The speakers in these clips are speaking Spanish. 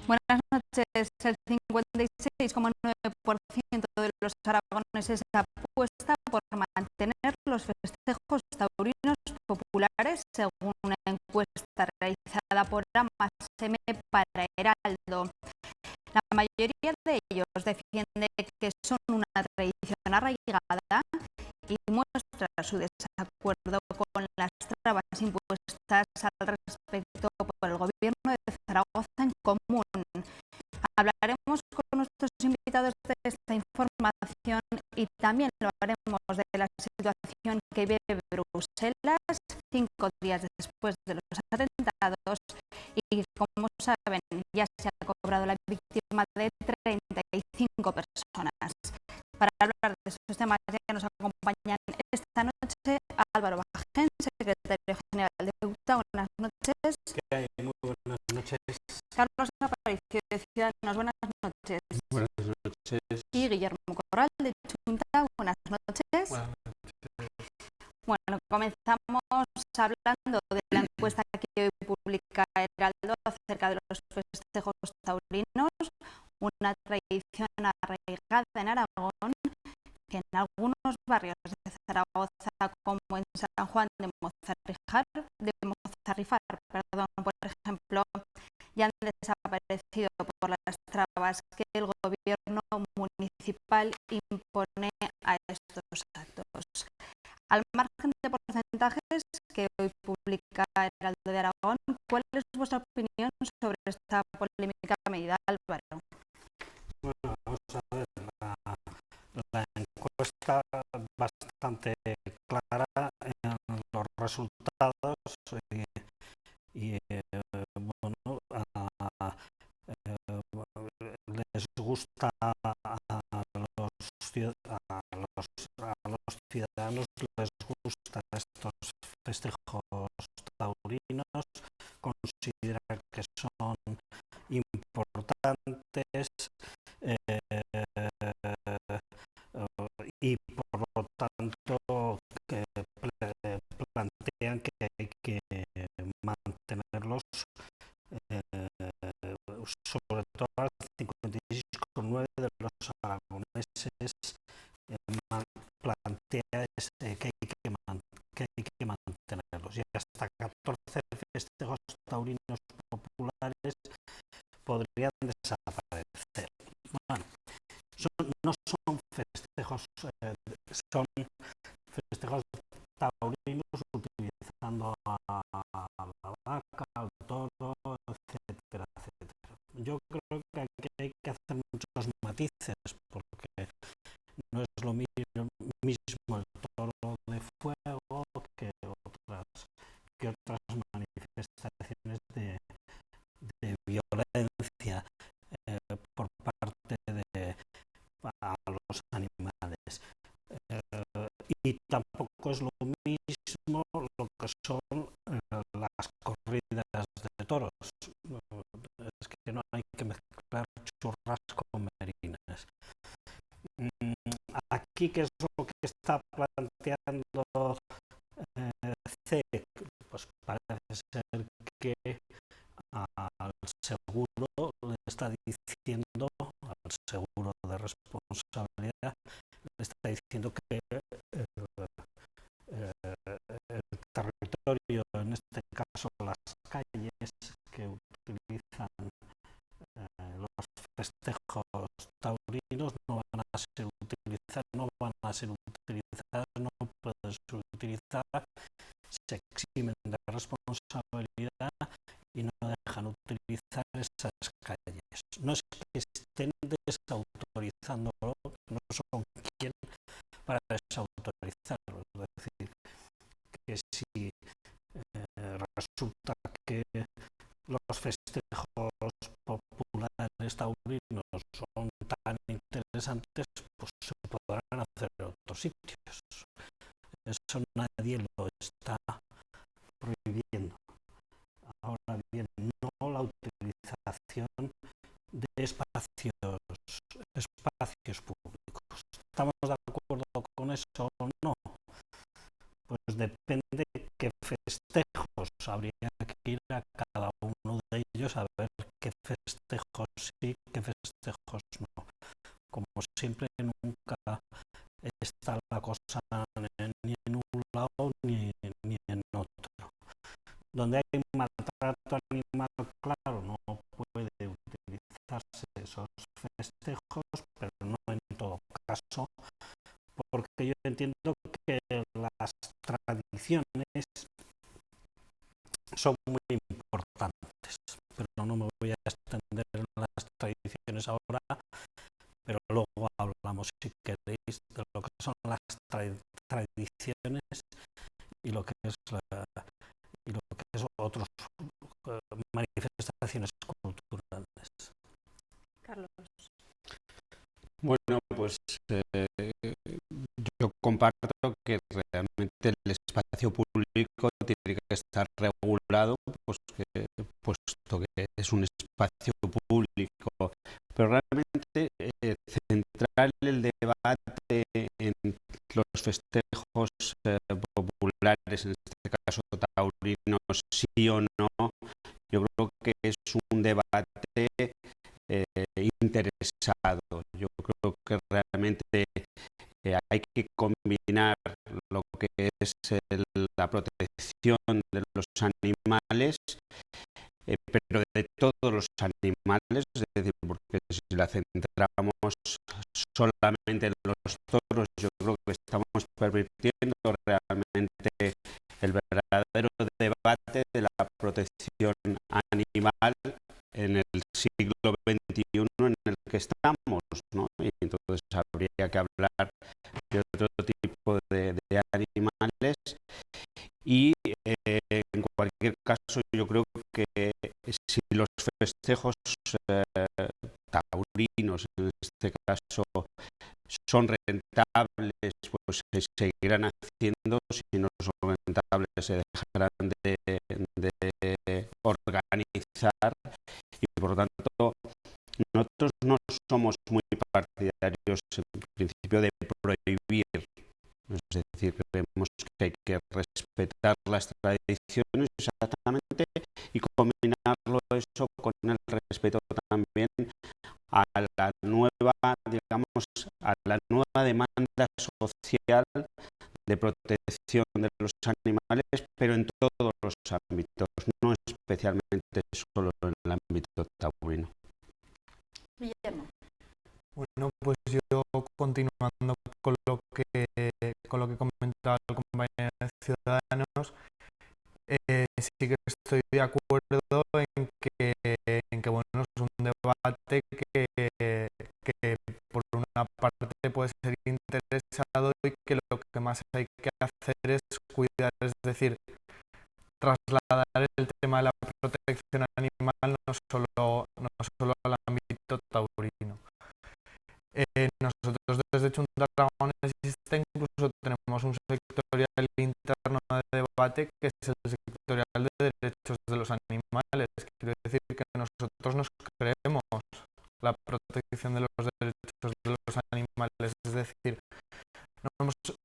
Buenas noches. El 56,9% de los aragoneses apuesta por mantener los festejos taurinos populares, según una encuesta realizada por Amasm para Heraldo. La mayoría de ellos defiende que son una tradición arraigada y muestra su desacuerdo con las trabas impuestas al respecto por el Gobierno de Zaragoza en Común. Hablaremos con nuestros invitados de esta información y también lo haremos de la situación que vive Bruselas 5 días después de los atentados y, como saben, ya se ha cobrado la víctima de 35 personas. Para hablar de esos temas ya nos acompañan esta noche Álvaro Bajén, secretario general de UTA. Buenas noches. ¿Qué hay? Muy buenas noches. Carlos Aparicio, de Ciudadanos. Buenas noches. Buenas noches. Y Guillermo Corral, de Junta. Buenas noches. Buenas noches. Bueno, comenzamos hablando de la encuesta que hoy publica Heraldo acerca de los festejos taurinos, una tradición arraigada en Aragón que en algunos barrios de Zaragoza, como en San Juan de Mozarrifar, por ejemplo, ya han desaparecido por las trabas que el gobierno municipal impone a estos actos. Al margen de porcentajes que hoy publica Heraldo de Aragón, ¿cuál es vuestra opinión sobre esta polémica medida, Álvaro? Bueno, vamos a ver, la encuesta bastante clara en los resultados y bueno, les gusta a los ciudadanos, les gusta estos festejos taurinos, considera que son importantes y por lo tanto que plantean que hay que mantenerlos, sobre todo al 56,9% de los aragoneses plantea que hay que mantenerlos, y hasta 14 festejos taurinos populares podrían desaparecer. Bueno, no son festejos, son festejos taurinos utilizando a la vaca, al toro, etcétera, etcétera. Yo creo que aquí hay que hacer muchos matices, porque no es lo mismo el toro de fuego que otras manifestaciones de violencia por parte de a los animales. Y tampoco es lo mismo lo que son las corridas de toros. Es que no hay que mezclar churras con merinas. Aquí, ¿qué es lo que está planteando CEC? Pues parece ser que al seguro le está diciendo, al seguro de responsabilidad, le está diciendo que el territorio, en este caso las calles que utilizan los festejos taurinos, no van a ser utilizadas, no pueden ser utilizadas, se eximen de responsabilidad y no dejan utilizar esas calles. No es que estén desautorizándolo, no son quien para desautorizarlo. Es decir, que si resulta que los festejos populares taurinos son tan interesantes, pues se podrán hacer en otros sitios. Eso nadie lo está prohibiendo. Ahora bien, no la utilización de espacios públicos. ¿Estamos de acuerdo con eso o no? Pues depende qué festejos. Habría que ir a cada uno de ellos a ver qué festejos sí, qué festejos no. Como siempre, nunca está la cosa ni en un lado ni en otro. Donde hay maltrato animal, claro, no puede utilizarse esos festejos, pero no en todo caso, porque yo entiendo que las tradiciones son muy importantes, pero no me voy a extender en las tradiciones ahora, pero luego hablamos, si queréis, de lo que son las tradiciones y lo que es otras manifestaciones culturales. Carlos. Bueno, pues yo comparto que realmente el espacio público tiene que estar regulado, puesto que es un espacio público, pero realmente centrar el debate en los festejos populares, en este caso taurinos, sí o no, yo creo que es un debate interesado. Yo creo que realmente hay que combinar lo que es la protección de los animales, pero de todos los animales, es decir, porque si la centramos solamente en los toros, yo creo que estamos pervirtiendo realmente el verdadero debate de la protección animal en el siglo XXI en el que estamos, ¿no? Y entonces habría que hablar de otro tipo de animales y en cualquier caso yo creo que si los festejos taurinos en este caso son rentables, pues se seguirán haciendo. Si no son rentables, se dejarán de organizar y por lo tanto nosotros no somos muy partidarios en principio de prohibir, es decir, creemos que hay que respetar las tradiciones exactamente y combinarlo eso con el respeto también a la nueva, digamos, a la nueva demanda social de protección de los animales, pero en todos los ámbitos, no especialmente solo en el ámbito taurino. Guillermo. Bueno, pues yo continuando con lo que comentaba el compañero de Ciudadanos, sí que estoy de acuerdo en que bueno, es un debate que por una parte puede ser interesado y que lo que más hay que hacer es cuidar, es decir, trasladar el tema de la protección animal no solo al ámbito taurino. Nosotros desde Chunta Aragón existe, incluso tenemos un sectorial interno de debate que es el sectorial de derechos de los animales. Quiero decir que nosotros nos creemos la protección de los derechos de los animales, es decir,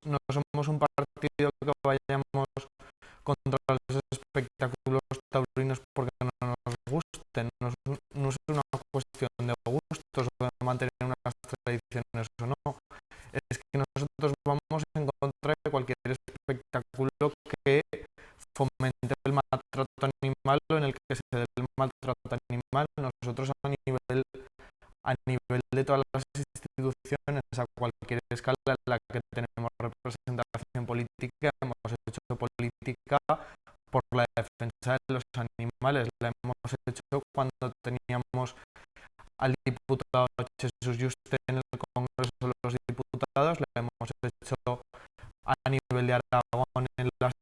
no somos un partido que vayamos contra los espectáculos taurinos porque no nos gusten, no es una cuestión de gustos o de mantener unas tradiciones o no, es que nosotros vamos en contra de cualquier espectáculo que fomente el maltrato animal o en el que se dé el maltrato animal. Nosotros a nivel de todas las instituciones, a cualquier escala en la que tenemos representación política, hemos hecho política por la defensa de los animales. La hemos hecho cuando teníamos al diputado Jesús Yuste en el Congreso de los Diputados, la hemos hecho a nivel de Aragón en las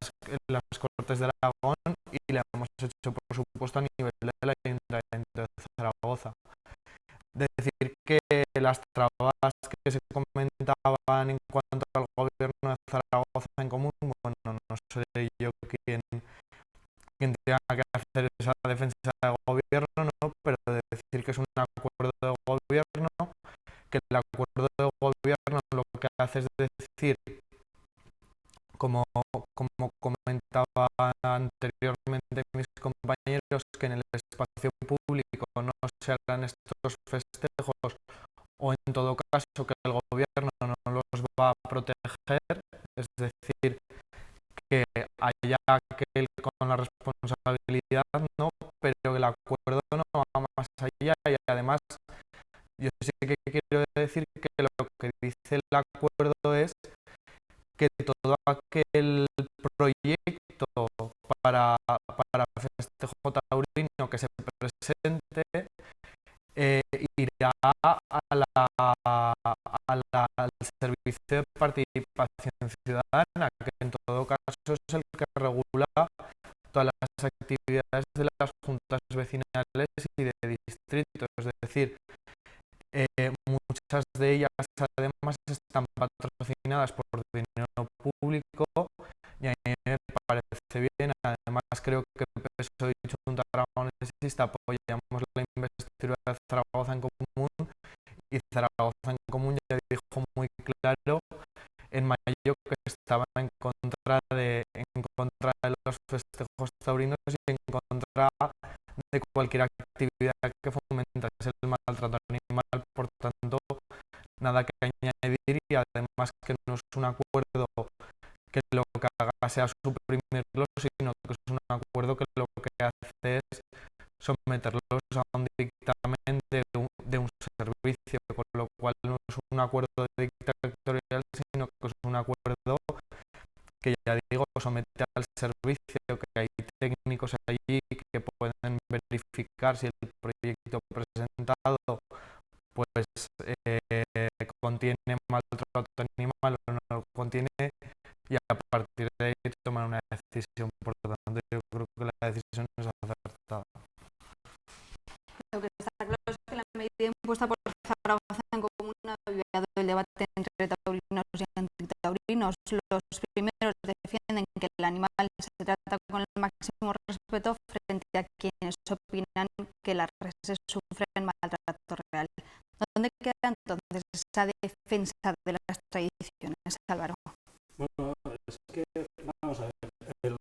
Cortes de Aragón y la hemos hecho, por supuesto, a nivel del Ayuntamiento de Zaragoza. Decir que las trabas que se comentaban en cuanto al gobierno de Zaragoza en común, bueno, no seré yo quien tenga que hacer esa defensa de gobierno, ¿no? Pero decir que es un acuerdo de gobierno, que el acuerdo de gobierno lo que hace es decir, como comentaba anteriormente mis compañeros, que en el espacio público no se harán estos festejos, o en todo caso que el gobierno no los va a proteger, es decir, que haya aquel con la responsabilidad, no, pero el acuerdo no va más allá y además yo sí que quiero decir que lo que dice el acuerdo es que todo aquel proyecto para festejo taurino que se presente irá al servicio de participación ciudadana, que en todo caso es el que regula todas las actividades de las juntas vecinales y de distritos. Es decir, muchas de ellas además están patrocinadas por dinero público y a mí me parece bien. Además creo que PSOE y Junta Aragonesista apoyamos la investidura de Zaragoza en Común y Zaragoza en Común ya dijo muy claro en mayo que estaba en contra de los festejos taurinos y en contra de cualquier actividad que fomentase el maltrato animal. Por tanto, nada que añadir y además que no es un acuerdo que lo que haga sea suprimirlo, sino que es un acuerdo que lo que hace es someterlos a un dictamen de un servicio, con lo cual no es un acuerdo dictatorial, sino que es un acuerdo que, ya digo, somete al servicio, que hay técnicos allí que pueden verificar si el proyecto presentado pues contiene maltrato animal o no lo contiene, y a partir de ahí tomar una decisión. Por lo tanto, yo creo que la decisión es acertada. Lo que está claro es que la medida impuesta por Zaragoza en Común ha avivado el debate entre taurinos y antitaurinos. Los primeros defienden que el animal se trata con el máximo respeto frente a quienes opinan que las reses sufren maltrato real. ¿Dónde queda entonces esa defensa de las tradiciones, Álvaro? Bueno, es que, vamos a ver,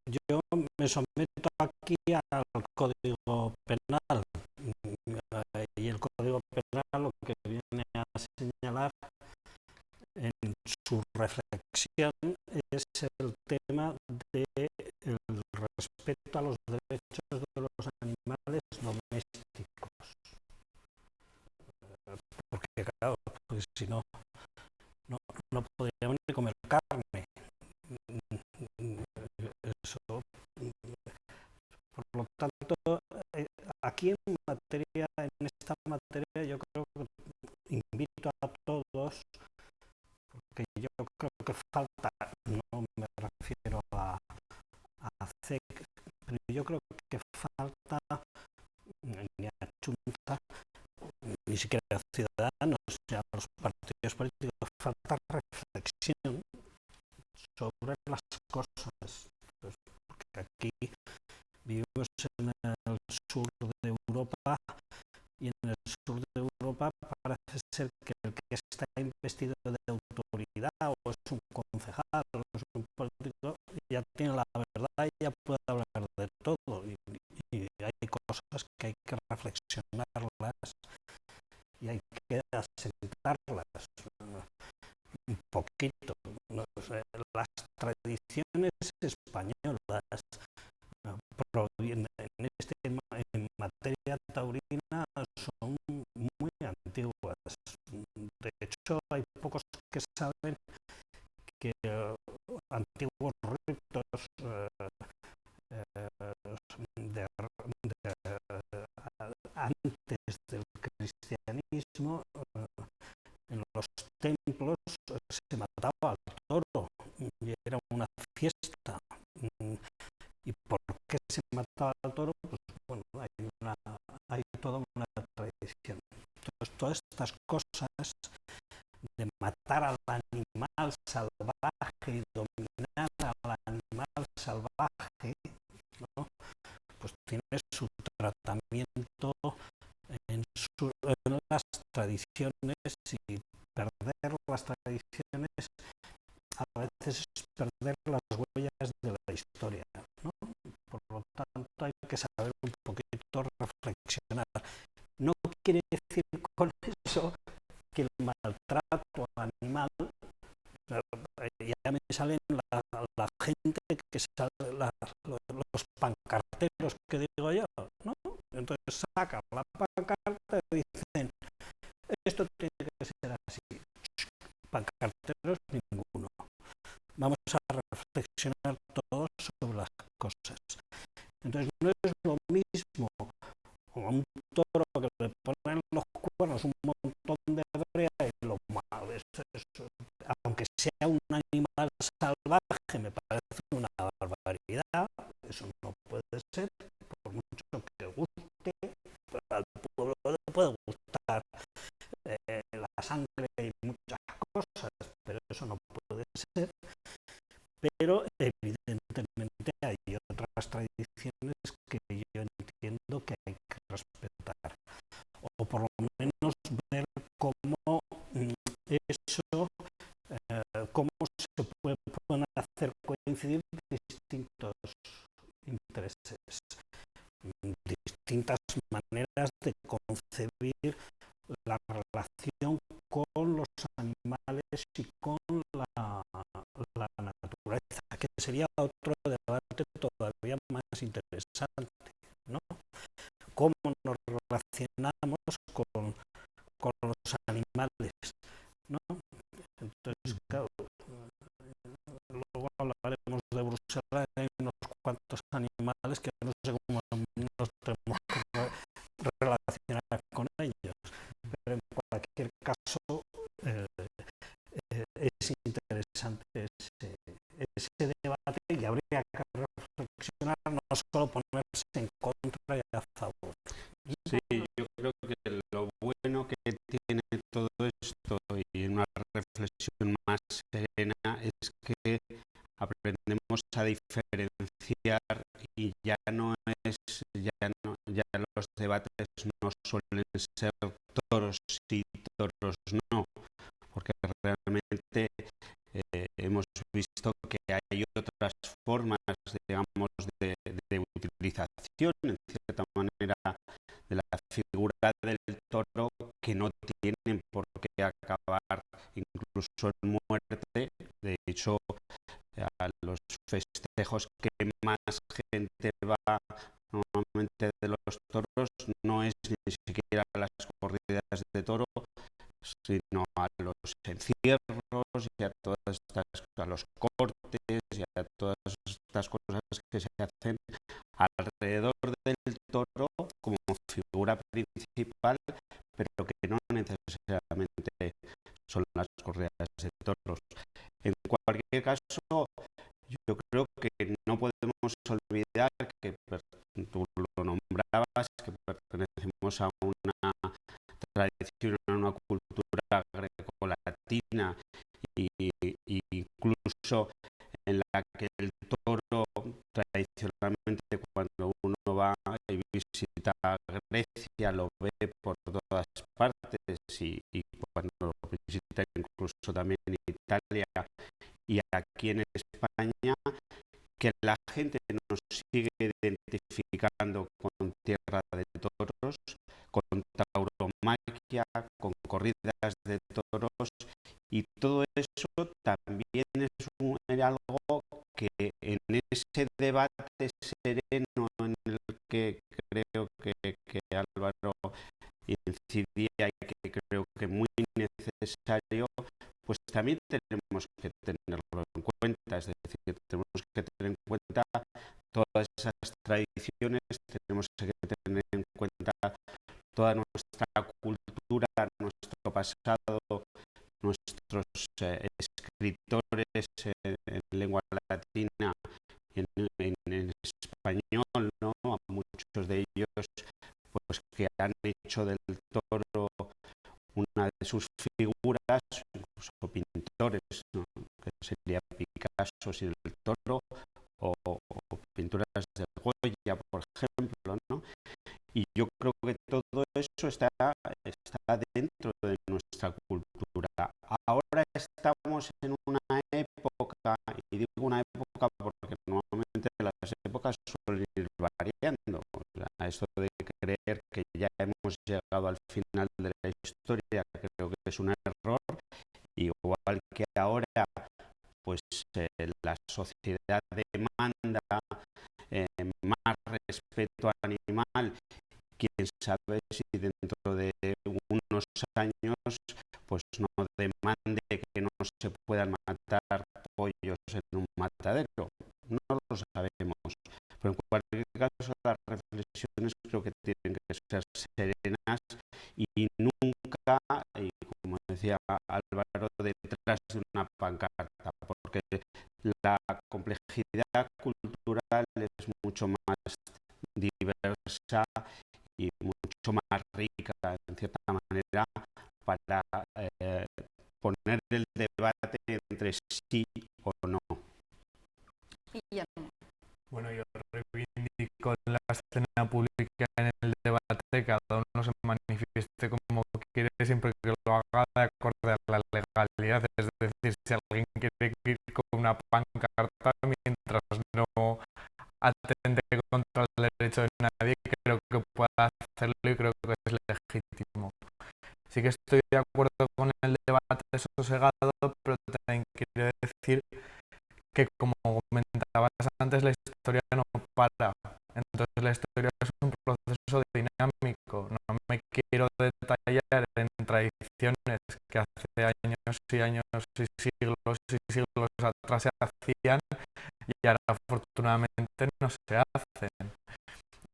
yo me someto aquí al Código Penal y el Código Penal lo que viene a señalar en su reflexión es el tema del respeto a los derechos de los animales domésticos. Porque claro, pues si no podríamos ni comer carne. Eso, por lo tanto, aquí en esta materia, yo creo que invito a todos, porque yo creo que falta, no me refiero a CEC, pero yo creo que falta ni a Junta, ni siquiera a Ciudadanos, ni a los partidos políticos, falta reflexión sobre las cosas, pues, porque aquí vivimos en el sur de Europa y en el sur de Europa parece ser que el que está investido de autoridad o es un concejal o es un político ya tiene la verdad y ya puede hablar de todo y hay cosas que hay que reflexionarlas y hay que asentarlas un poquito. No sé, las tradiciones españolas en materia taurina son muy antiguas. De hecho, hay pocos que saben que antiguos ritos antes del cristianismo en los templos se mataba al toro y era una fiesta. ¿Y por qué se mataba al toro? Pues bueno, hay toda una tradición. Entonces, todas estas cosas de matar al animal salvaje y dominar al animal salvaje, ¿no? Pues tiene su tratamiento en las tradiciones, y perder las tradiciones a veces es perder las huellas de la historia, ¿no? Por lo tanto hay que saber un poquito reflexionar. salen la gente que sale, los pancarteros que digo yo, ¿no? Entonces sacan la pancarta y dicen, esto tiene que ser así. Pancarteros ninguno. Vamos a reflexionar todos sobre las cosas. Entonces no es lo mismo a un toro que le ponen los cuernos un montón de brea y lo malo. Aunque sea un animal salvaje, me parece una barbaridad. Eso no puede ser, por mucho que guste, pero al pueblo le puede gustar la sangre y muchas cosas, pero eso no puede ser. Pero evidentemente hay otras tradiciones que yo entiendo que hay que respetar, o por lo menos ver cómo eso, cómo se pueden hacer coincidir distintos intereses, distintas maneras de concebir la relación con los animales y con la naturaleza, que sería otro debate todavía más interesante, ¿no? Cómo nos relacionamos con los animales, ¿no? Entonces, claro, luego hablaremos de Bruselas, hay unos cuantos animales que no sé cómo nos tenemos que relacionar con ellos, pero en cualquier caso es interesante ese debate, y habría que reflexionar, no solo ponerse en contra y a favor. Sí, yo creo que lo bueno que tiene todo esto y una reflexión más serena es que aprendemos a diferenciar y ya los debates no suelen ser toros sí, toros no, porque realmente hemos visto que hay otras formas, digamos, de utilización, en cierta manera, de la figura del toro, que no tienen por qué acabar incluso en muerte. De hecho, a los festejos que más gente va normalmente de los toros no es ni siquiera a las corridas de toro, sino a los encierros y a a los cortes y a todas estas cosas que se hacen alrededor del toro como figura principal, pero que no necesariamente son las corridas de toros. En cualquier caso, yo creo que no podemos olvidar que tú lo nombrabas, que pertenecemos a una tradición, a una cultura grecolatina y incluso en la que el toro tradicionalmente, cuando uno va y visita Grecia, lo ve por todas partes y cuando lo visita incluso también en Italia y aquí en España, que la gente nos sigue identificando con Tierra de Toros, con tauromaquia, con corridas de toros, y todo eso también es algo que en ese debate sereno en el que creo que Álvaro incidía y que creo que es muy necesario, pues también tenemos que tenerlo en cuenta, es decir, tenemos que tener en cuenta todas esas tradiciones, tenemos que tener en cuenta toda nuestra cultura, nuestro pasado, nuestros escritores en lengua latina y en español, ¿no? A muchos de ellos pues que han hecho del toro una de sus figuras, incluso pintores, ¿no? Que sería Picasso sin el toro, o pinturas de Goya, por ejemplo, ¿no? Y yo creo que todo eso está dentro de nuestra cultura. Ahora estamos en una época, y digo una época porque normalmente las épocas suelen ir variando. O sea, esto de creer que ya hemos llegado al final de la historia, creo que es un error. Igual que ahora pues pues la sociedad demanda más respeto animal. Quién sabe si dentro de unos años pues no demande que no se puedan matar pollos en un matadero. No lo sabemos. Pero en cualquier caso las reflexiones creo que tienen que ser serenas y nunca, y como decía Álvaro, detrás de una pancarta, porque la complejidad cultural es mucho más diversa y mucho más rica, en cierta manera, para poner el debate entre sí o no. Bueno, yo reivindico en la escena pública, en el debate, cada uno se manifieste como quiere, siempre que lo haga de acorde a la legalidad. Es decir, si alguien quiere ir con una pancarta mientras no atente contra el derecho de nadie, creo que pueda hacerlo y creo que es legítimo. Sí que estoy de acuerdo con el debate sosegado, pero también quiero decir que, como comentabas antes, la historia no para. Entonces la historia es un proceso dinámico. No me quiero detallar en tradiciones que hace años y años y siglos atrás se hacían y ahora afortunadamente no se hacen.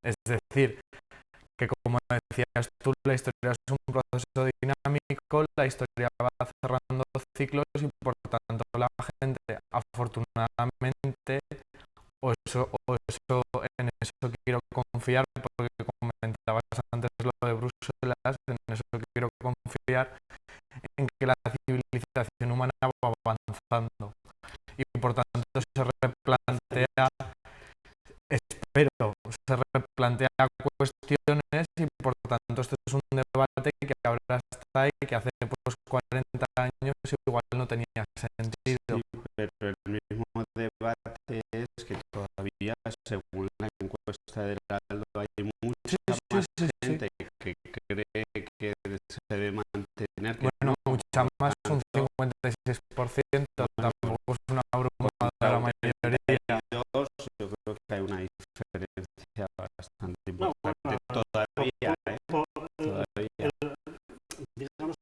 Es decir, que como decías tú, la historia es un proceso dinámico, la historia va cerrando ciclos y por tanto la gente, afortunadamente, en eso quiero confiar, porque comentabas antes lo de Bruselas, en eso quiero confiar, en que la civilización humana va avanzando y por tanto se replantea, espero, se replantea cuestiones y por tanto este es un debate que ahora está y que hace pues 40 años igual no tenía sentido. Sí, pero el mismo debate es que todavía, según la encuesta del Heraldo, hay mucha más gente que cree que se debe mantener. Que bueno, no, mucha más, un 56%, tampoco es una abrumadora mayoría. Yo creo que hay una diferencia bastante importante todavía, todavía. Digamos,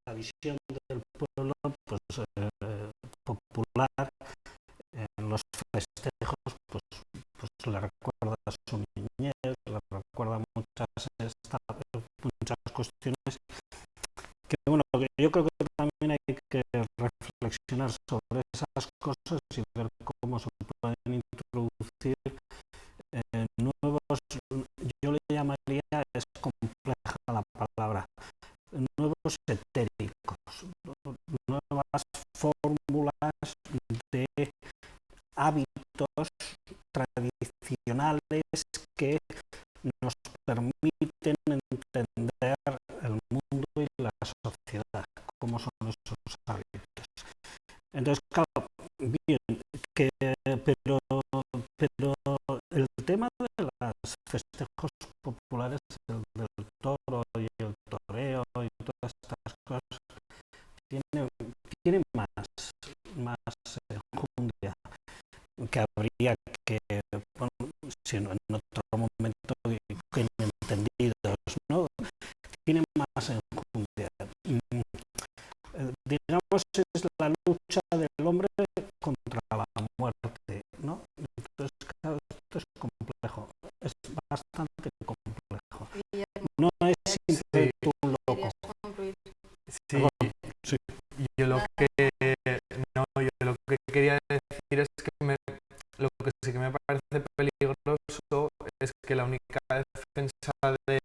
la visión del pueblo pues, popular en los festejos pues le recuerda a su niñez, le recuerda muchas cuestiones que, bueno, que yo creo que también hay que reflexionar sobre esas cosas y ver cómo se pueden introducir nuevos, yo le llamaría, es compleja la palabra, nuevos etéricos, nuevas fórmulas de hábitos tradicionales que nos permiten entender el mundo y la sociedad, cómo son esos hábitos. Entonces, claro, bien, pero el tema de los festejos populares, el del toro y el toreo y todas estas cosas, tiene más enjundia, que habría que, bueno, si no, en otro momento, que entendidos, ¿no? Tiene más enjundia. Digamos, es la lucha del hombre contra la muerte, ¿no? Entonces, claro, esto es complejo, es bastante complejo. No es simple un loco. Sí, yo lo que quería decir es que lo que sí que me parece peligroso es que la única defensa de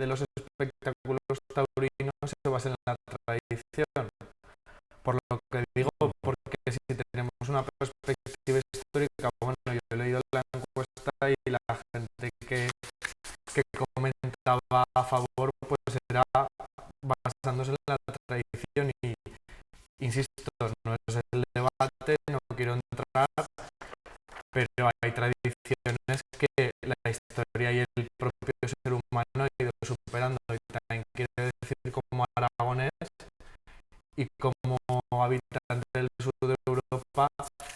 los espectáculos taurinos se basa en la tradición. Por lo que digo, porque si tenemos una perspectiva histórica, bueno, yo he leído la encuesta y la gente que comentaba a favor pues era basándose en la tradición y, insisto, no es el debate, no quiero entrar, pero hay tradiciones que la historia y el propio ser humano ha ido superando, y también quiero decir, como aragonés y como habitante del sur de Europa,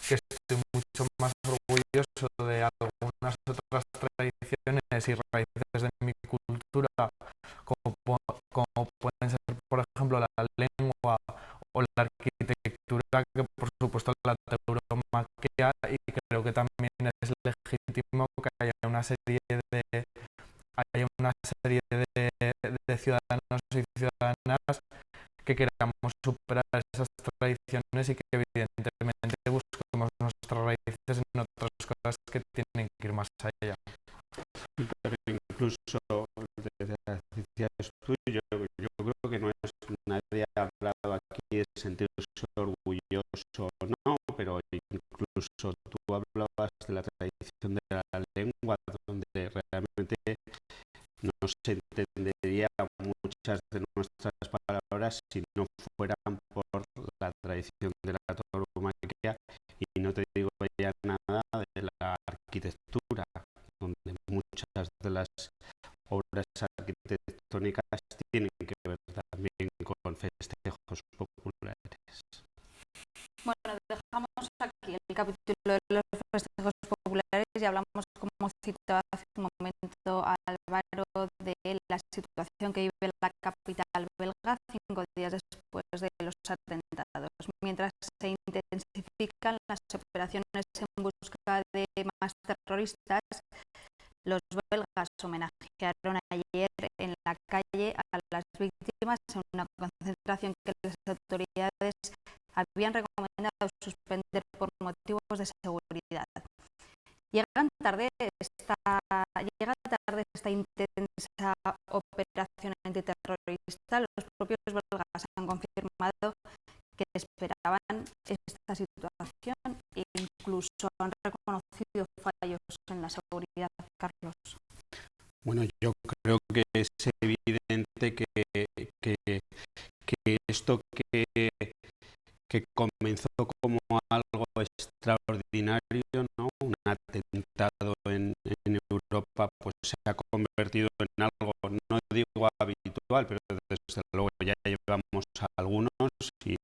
que estoy mucho más orgulloso de algunas otras tradiciones y raíces de mi cultura, como pueden ser, por ejemplo, la lengua o la arquitectura, que por supuesto la tauromaquia, y creo que también es legítimo que haya una serie de ciudadanos y ciudadanas que queramos superar esas tradiciones y que evidentemente busquemos nuestras raíces en otras cosas que tienen que ir más allá. Pero incluso decías tú, yo creo que no es nadie ha hablado aquí de sentirse orgulloso o no, pero incluso tú hablabas de la tradición de la lengua, donde realmente no se entendería muchas de nuestras palabras si no fueran por la tradición de la tauromaquia, y no te digo ya nada de la arquitectura, donde muchas de las obras arquitectónicas tienen que ver también con festejos populares. Bueno, dejamos aquí el capítulo de los festejos populares y hablamos, como citaba hace un momento Álvaro, de la situación que vive la capital belga 5 días después de los atentados. Mientras se intensifican las operaciones en busca de más terroristas, los belgas homenajearon ayer en la calle a las víctimas en una concentración que las autoridades habían recomendado suspender por motivos de seguridad. Llega tarde esta intensa operación antiterrorista. Los propios belgas han confirmado que esperaban esta situación e incluso han reconocido fallos en la seguridad. Carlos. Bueno, yo creo que es evidente que esto que comenzó como algo extraordinario, ¿no? Un atentado en Europa, pues se ha convertido en algo, no digo habitual, pero desde luego ya llevamos algunos y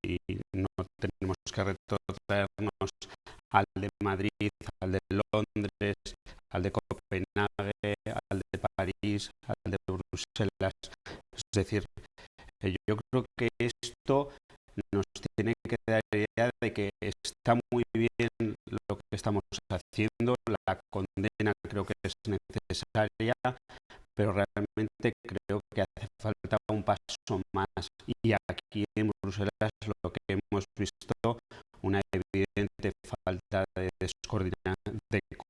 no tenemos que retrotraernos al de Madrid, al de Londres, al de Copenhague, al de París, al de Bruselas. Es decir, yo creo que esto nos tiene que dar idea de que está muy bien lo que estamos haciendo, la condena creo que es necesaria, pero realmente creo que hace falta un paso más. Y aquí en Bruselas lo que hemos visto, una evidente falta de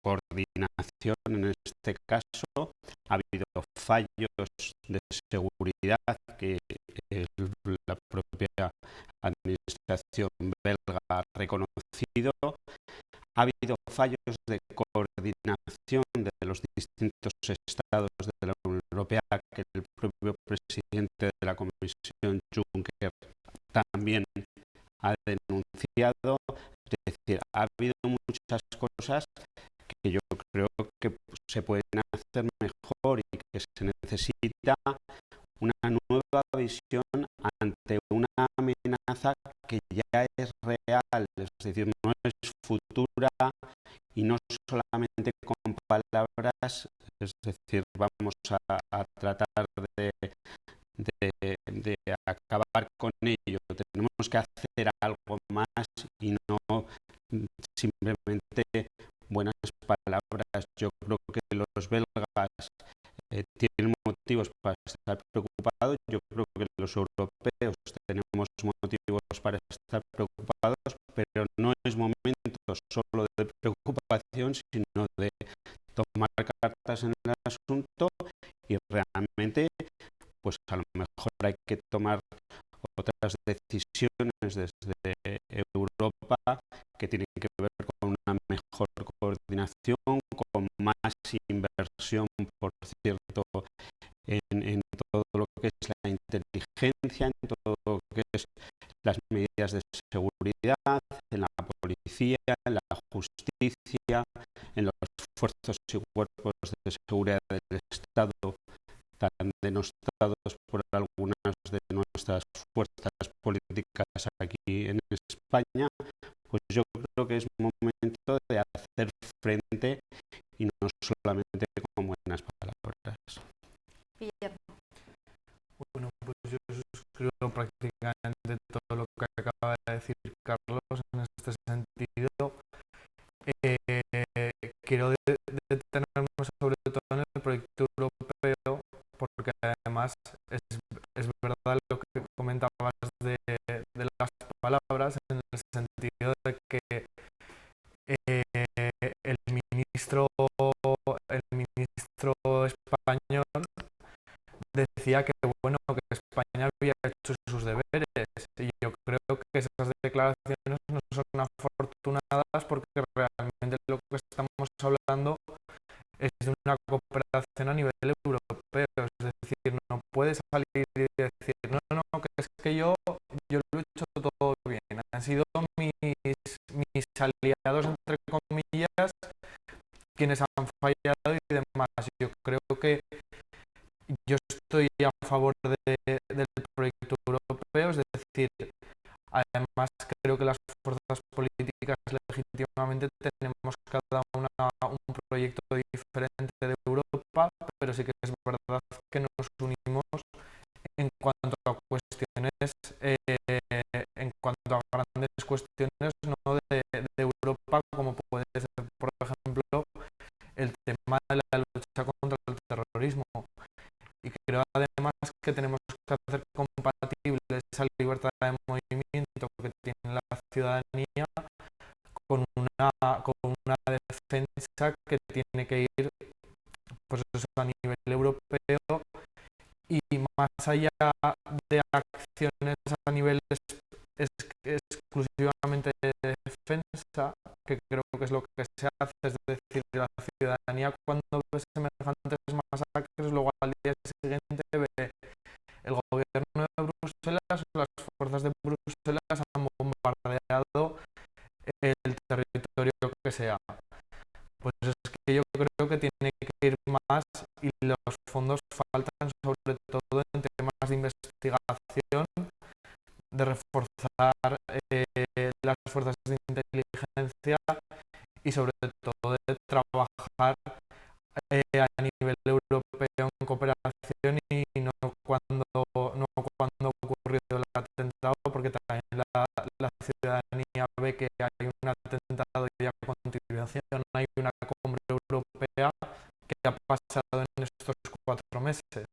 coordinación en este caso. Ha habido fallos de seguridad que la propia administración belga ha reconocido. Ha habido fallos de coordinación de los distintos estados de la Unión Europea que el propio presidente de la Comisión, Juncker, también ha denunciado. Es decir, ha habido muchas cosas que yo creo que se pueden hacer mejor y que se necesita una nueva visión ante una amenaza que ya es real, es decir, no es futura y no solamente con palabras, es decir, vamos a tratar de acabar con ello. Tenemos que hacer algo más y no simplemente buenas palabras. Yo creo que los belgas tienen motivos para estar preocupados. Yo creo que los europeos tenemos motivos para estar preocupados, pero no es momento solo de preocupación, sino de tomar cartas en el asunto y realmente, pues a lo mejor hay que tomar otras decisiones desde Europa que tienen que ver con una mejor coordinación, con más inversión, por cierto, en todo lo que es la inteligencia, en todo lo que es las medidas de seguridad, en la policía, en la justicia, en los esfuerzos y cuerpos de seguridad del Estado, tan denostados por algunas de nuestras fuerzas políticas aquí en España. Pues yo creo que es momento hacer frente y no solamente con buenas palabras. Guillermo. Bueno, pues yo suscribo prácticamente todo lo que acaba de decir Carlos en este sentido. Quiero detenerme sobre todo en el proyecto europeo, porque además es verdad lo que comentabas de las palabras, en el sentido de que el ministro español decía que bueno, que España había hecho sus deberes, y yo creo que esas declaraciones no son afortunadas, porque realmente lo que estamos hablando es de una cooperación a nivel europeo. Es decir, no puedes salir y decir no, que es que yo lo he hecho todo bien, han sido mis aliados, entre comillas, quienes han fallado y demás. Yo creo que yo estoy a favor del proyecto europeo, es decir, además creo que las fuerzas políticas legítimamente tenemos cada una un proyecto diferente de Europa, pero sí que es verdad que nos unimos en cuanto a cuestiones, en cuanto a grandes cuestiones, no de Europa, como puede ser, por ejemplo, el tema de la lucha contra el terrorismo. Y creo además que tenemos que hacer compatible esa libertad de movimiento que tiene la ciudadanía con una defensa que tiene que ir, pues eso, a nivel europeo, y más allá de acciones a nivel exclusivamente de defensa, que creo que es lo que se hace, es decir, la ciudadanía, cuando ve semejantes masacres, luego al día siguiente ve el gobierno de Bruselas o las fuerzas de Bruselas han bombardeado el territorio que sea. Pues es que yo creo que tiene que ir más, y los fondos faltan sobre todo en temas de investigación, de reforzar las fuerzas de inteligencia y sobre todo de trabajar a nivel europeo en cooperación, y no cuando ha ocurrido el atentado, porque también la ciudadanía ve que hay un atentado y a continuación hay una cumbre europea que ha pasado en estos 4 meses.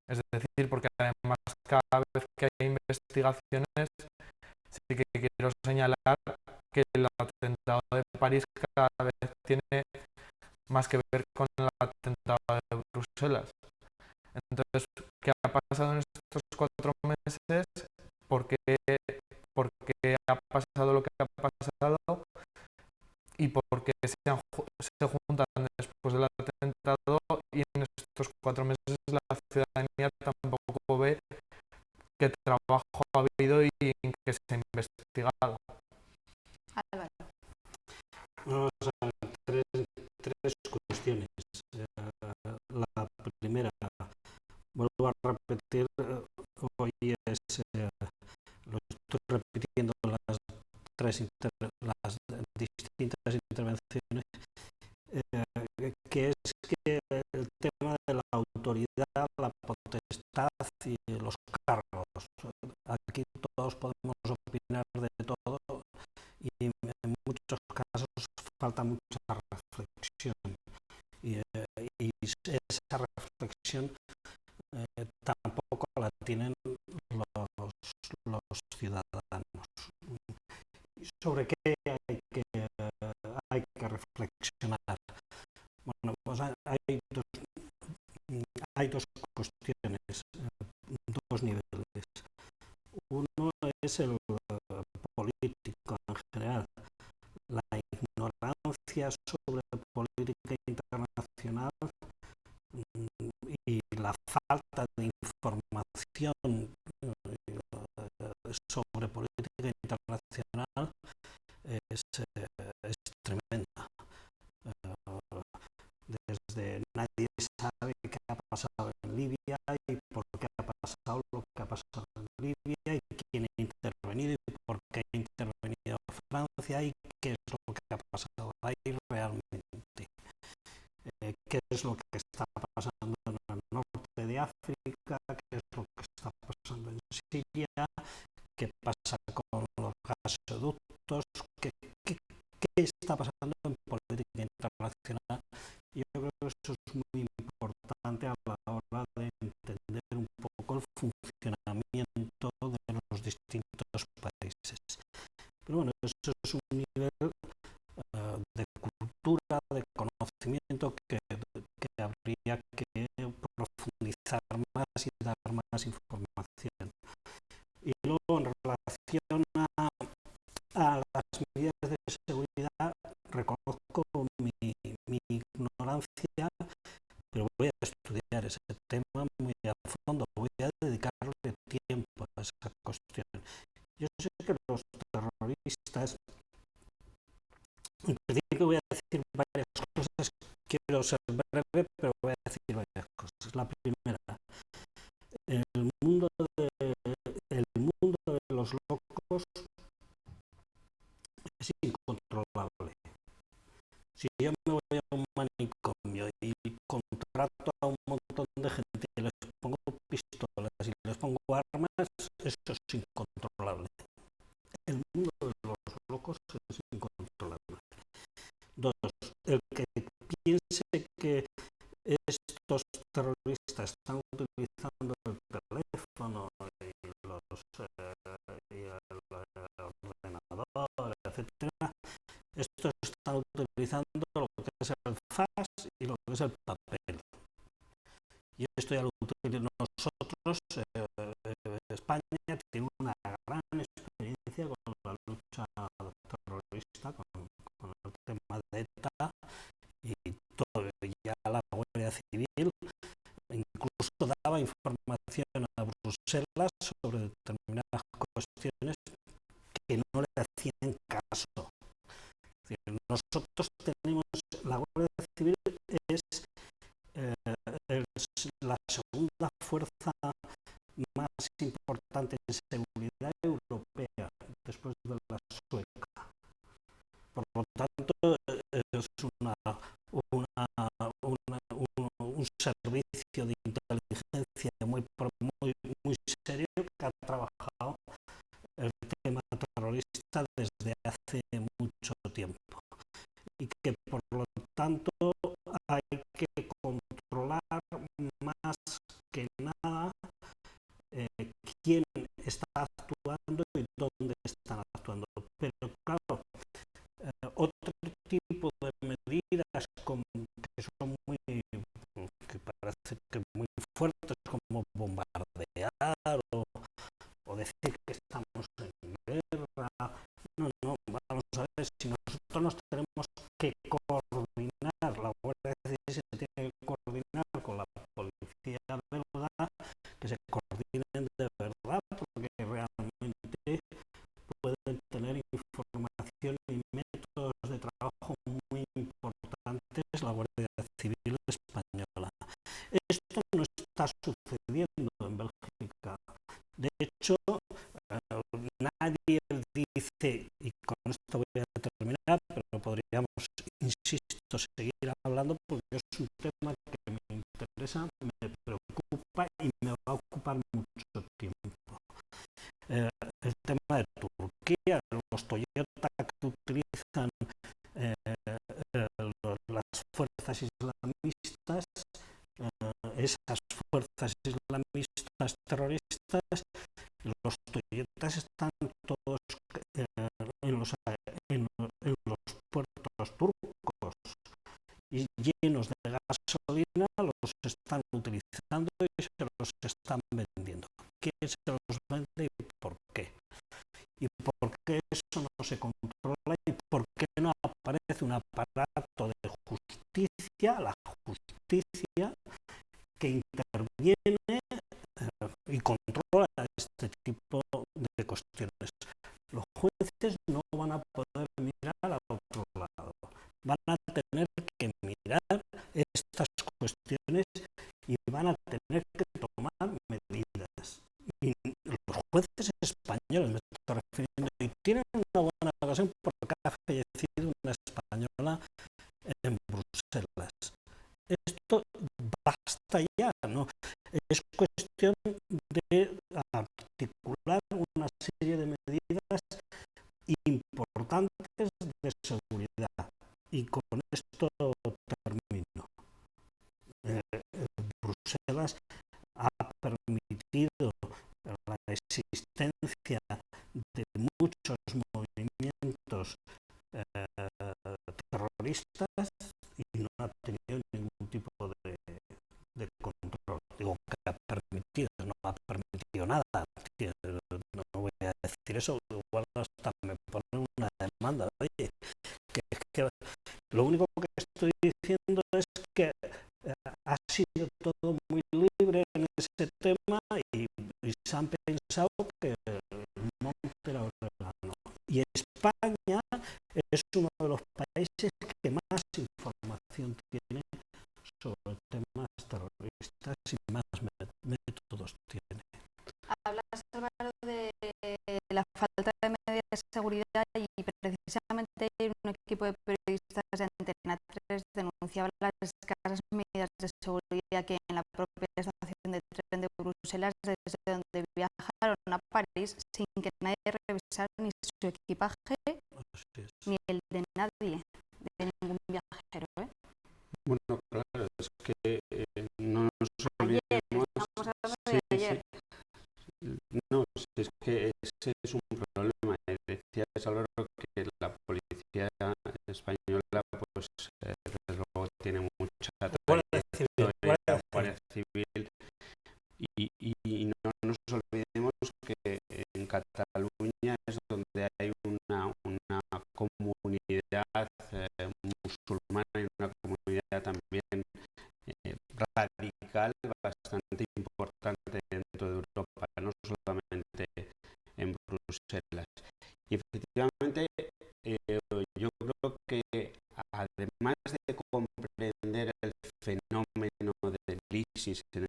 Es decir, porque además cada vez que hay investigaciones, sí que quiero señalar que el atentado de París cada vez tiene más que ver con el atentado de Bruselas. Entonces, ¿qué ha pasado en estos 4 meses? ¿Por qué ha pasado lo que ha pasado? ¿Y por qué se juntan después del atentado? Y en estos 4 meses la ciudadanía tampoco ve qué trabajo ha habido y en qué se ha investigado. Álvaro. Vamos a ver, tres cuestiones. La primera, vuelvo a repetir, hoy lo estoy repitiendo las distintas intervenciones, que es que el tema de la autoridad, la potestad y los cargos. Aquí todos podemos opinar de todo, y en muchos casos falta mucha reflexión, y esa reflexión tampoco la tienen los ciudadanos. ¿Sobre qué hay que reflexionar? Bueno, pues hay dos cuestiones, dos niveles. Uno es el político en general. La ignorancia sobre política internacional y la falta de información sobre política internacional es tremenda. Desde nadie sabe qué ha pasado en Libia y por qué ha pasado lo que ha pasado en Libia, y quién ha intervenido y por qué ha intervenido Francia, y qué es lo que ha pasado ahí realmente, qué es lo que está pasando en el norte de África, qué es lo que está pasando en Siria, qué pasa con los gasoductos, qué está pasando en política internacional. Yo creo que eso es muy importante a la hora de entender un poco el funcionamiento de los distintos países. Pero bueno, eso es un nivel de cultura, de conocimiento que habría que profundizar más y dar más información. Y luego, en relación a las medidas de seguridad, reconozco mi ignorancia, pero voy a estudiar ese tema muy a fondo, voy a dedicarle tiempo a esa cuestión. Yo sé que los terroristas, en principio voy a decir varias cosas, quiero ser breve, pero voy a decir varias cosas. La primera, el mundo de los locos es incontrolable. Si yo me voy a un manicomio y contrato a un montón de gente y les pongo pistolas y les pongo armas, eso es incontrolable. El mundo de los locos es incontrolable. Dos, el que piense que estos terroristas están utilizando el teléfono y el ordenador, etcétera, estos están utilizando lo que es el fax y lo que es el papel. Y esto ya lo utilizamos nosotros. España tiene una gran experiencia con la lucha terrorista, con el tema de ETA, y todo, ya la Guardia Civil incluso daba información a Bruselas sobre determinadas cuestiones que no le hacían caso. Es decir, nosotros tenemos, la Guardia Civil es la segunda fuerza más importante en seguridad europea, después de la sueca. Por lo tanto, es un servicio de inteligencia muy serio que ha trabajado el tema terrorista desde hace mucho tiempo. Y que por lo tanto hay que controlar más que nada quién está actuando y dónde están actuando. Pero claro, otro tipo de medidas que son que parece que muy fuertes, como bombardear o decir que estamos en guerra. No, vamos a ver, si nosotros nos tenemos que coordinar, la Guardia Civil se tiene que coordinar con la policía belga, que se coordinen de verdad, porque realmente pueden tener información y métodos de trabajo muy importantes la Guardia Civil española. Esto no está sucediendo en Bélgica. De hecho, nadie dice, y con esto voy a terminar, pero podríamos, insisto, seguir hablando porque es un tema que me interesa, me preocupa y me va a ocupar mucho tiempo. El tema de Turquía, los Toyota que utilizan las fuerzas islamistas, esas fuerzas islamistas terroristas, los Toyotas están todos en los puertos turcos y llenos de gasolina, los están utilizando y se los están vendiendo. ¿Quién se los vende y por qué? ¿Y por qué eso no se controla? ¿Y por qué no aparece un aparato de justicia, la justicia, que interviene y controla este tipo de cuestiones? Los jueces no van a poder mirar al otro lado, van a tener que mirar estas cuestiones y van a tener que tomar medidas. Y los jueces españoles, me estoy refiriendo, y tienen una buena ocasión porque ha fallecido es cuestión de articular una serie de medidas importantes de seguridad. Y con esto termino. Bruselas ha permitido la existencia de muchos movimientos terroristas y no ha tenido ningún tipo de control. Digo que ha permitido, no ha permitido nada. No voy a decir eso, igual hasta me ponen una demanda. Oye, que lo único que estoy diciendo es que ha sido todo muy libre en ese tema y se han pensado que el monte era orégano. Y España es uno de los países que más información tiene sobre temas terroristas y más métodos tiene. Hablas, Álvaro, de la falta de medidas de seguridad y precisamente un equipo de periodistas de Antena 3 denunciaba las escasas medidas de seguridad que en la propia estación de tren de Bruselas, desde donde viajaron a París sin que nadie revisara ni su equipaje ni el de nadie, de ningún viajero. Bueno, claro, es que no nos olvidemos. Estamos hablando de ayer. No, si es que ese es un problema. Decías, Álvaro, que la policía española, pues desde luego tiene mucha trayectoria, Guardia Civil, y no nos olvidemos que en Cataluña es donde hay una comunidad musulmana y una comunidad también radical bastante importante dentro de Europa, no solamente en Bruselas. Y efectivamente yo creo que además de comprender el fenómeno del ISIS en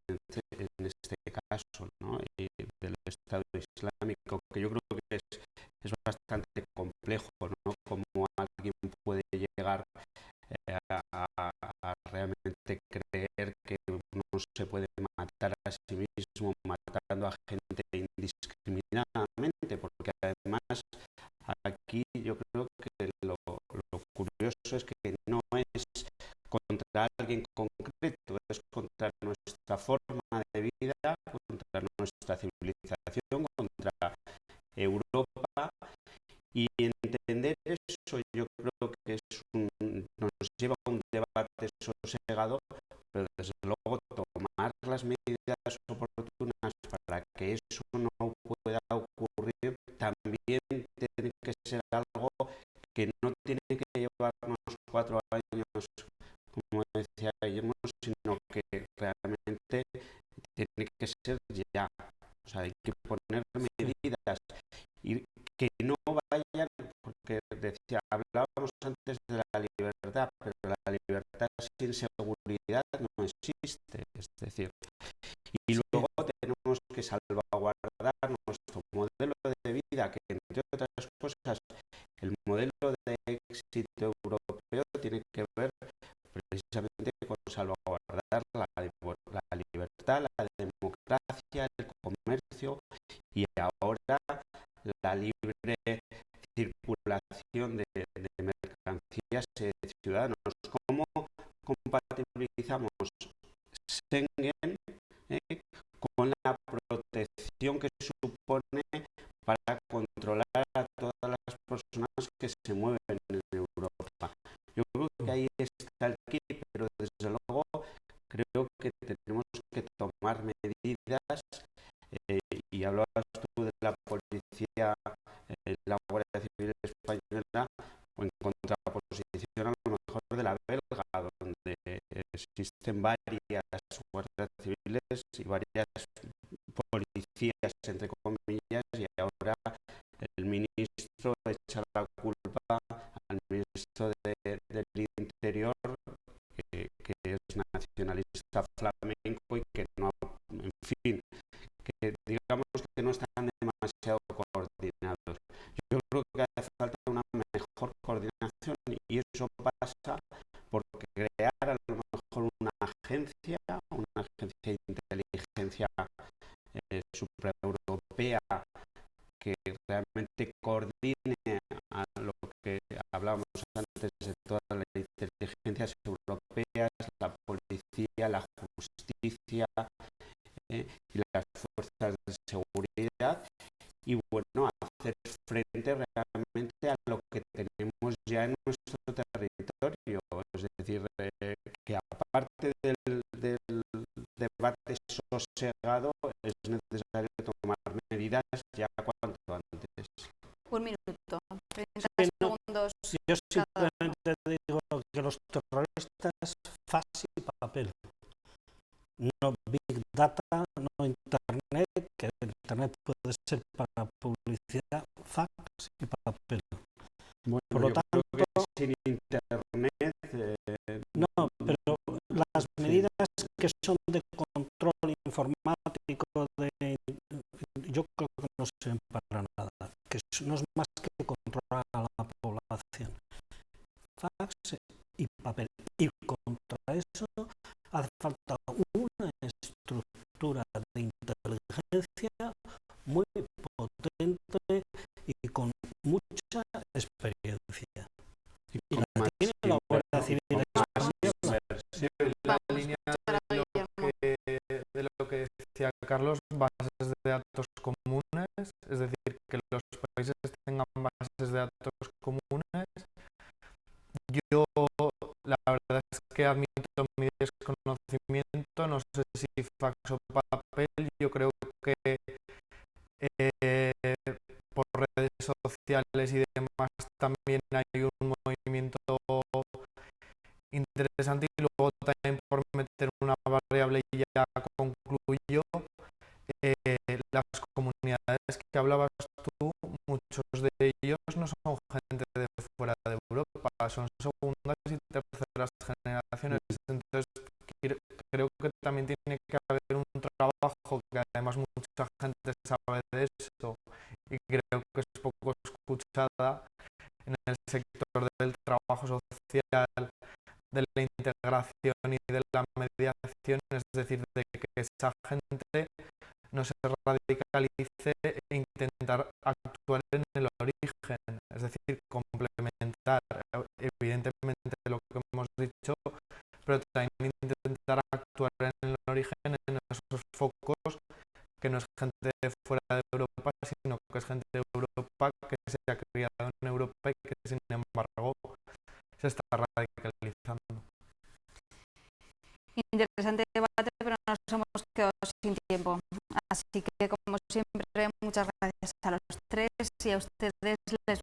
este caso, ¿no? Y del Estado Islámico, que yo creo que es bastante complejo, ¿no? Cómo alguien puede llegar a realmente creer que uno se puede matar a sí mismo matando a gente indiscriminadamente, porque además aquí yo creo que lo curioso es que no es contra alguien concreto, es contra nuestra forma de vida, contra nuestra civilización, contra Europa, y entender eso yo creo que nos lleva a un debate sosegado, pero desde luego tomar las medidas oportunas para que eso no pueda ocurrir también tiene que ser algo que no tiene que llevarnos 4 años, como decía Guillermo, sino que realmente tiene que ser ya. O sea, hay que poner medidas y que no vayan, porque hablábamos antes de la libertad, pero la libertad sin seguridad no existe. Es decir, y luego tenemos que salvaguardar nuestro modelo de vida, que entre otras cosas, el modelo de éxito europeo tiene que ver precisamente con salvaguardar la libertad, la democracia, el comercio y ahora la libre circulación de mercancías de ciudadanos. ¿Cómo compatibilizamos Schengen con la protección que supone para controlar a todas las personas que se mueven en Europa? Yo creo que ahí está el kit, pero desde luego creo que tenemos que tomar medidas, y hablabas tú de la policía, la Guardia Civil española, o en contraposición a lo mejor de la belga, donde existen varias guardias civiles y varias policías, entre comillas, y ahora el ministro echa la culpa al ministro del Interior, que es nacionalista flamenco y que no, en fin, que digamos que no están demasiado coordinados. Yo creo que hace falta una mejor coordinación y eso pasa por crear a lo mejor una agencia de inteligencia representantes de todas las inteligencias europeas, la policía, la justicia y las fuerzas de seguridad, y bueno, hacer frente realmente a lo que tenemos ya en nuestro territorio. Es decir, que aparte del debate sosegado, es necesario tomar medidas ya cuanto antes. Un minuto, 30 Sí, no, segundos. yo simplemente digo que los terroristas, fax y papel, no Big Data, no Internet, que Internet puede ser para publicidad, fax y papel. Bueno, Por lo yo tanto, creo que sin Internet... no, pero las medidas que son de control informático, yo creo que no sirven para nada, que no es más que controlar a la población. Fax y papel. Y contra eso hace falta una estructura de inteligencia muy potente y con mucha experiencia. Y la tiene la Guardia Civil Española. La línea de lo que decía Carlos, bases de datos comunes, es decir, que los países tengan bases de datos comunes. Yo la verdad es que admito mi desconocimiento, no sé si fax o papel, yo creo que por redes sociales y demás también hay un movimiento interesante, y luego también, por meter una variable y ya concluyo, las comunidades que hablabas tú, muchos de ellos no son gente de fuera de Europa, son segundas y terceras generaciones, entonces creo que también tiene que haber un trabajo, que además mucha gente sabe de eso y creo que es poco escuchada, en el sector del trabajo social, de la integración y de la mediación, es decir, de que esa gente no se radicalice e intentar actuar en el origen, es decir, complementar evidentemente lo que hemos dicho, pero también intentar actuar en el origen, en esos focos, que no es gente de fuera de Europa, sino que es gente de Europa que se ha criado en Europa y que sin embargo se está radicalizando. Interesante debate, pero nos hemos quedado sin tiempo. Así que, como siempre, muchas gracias a los tres, y a ustedes les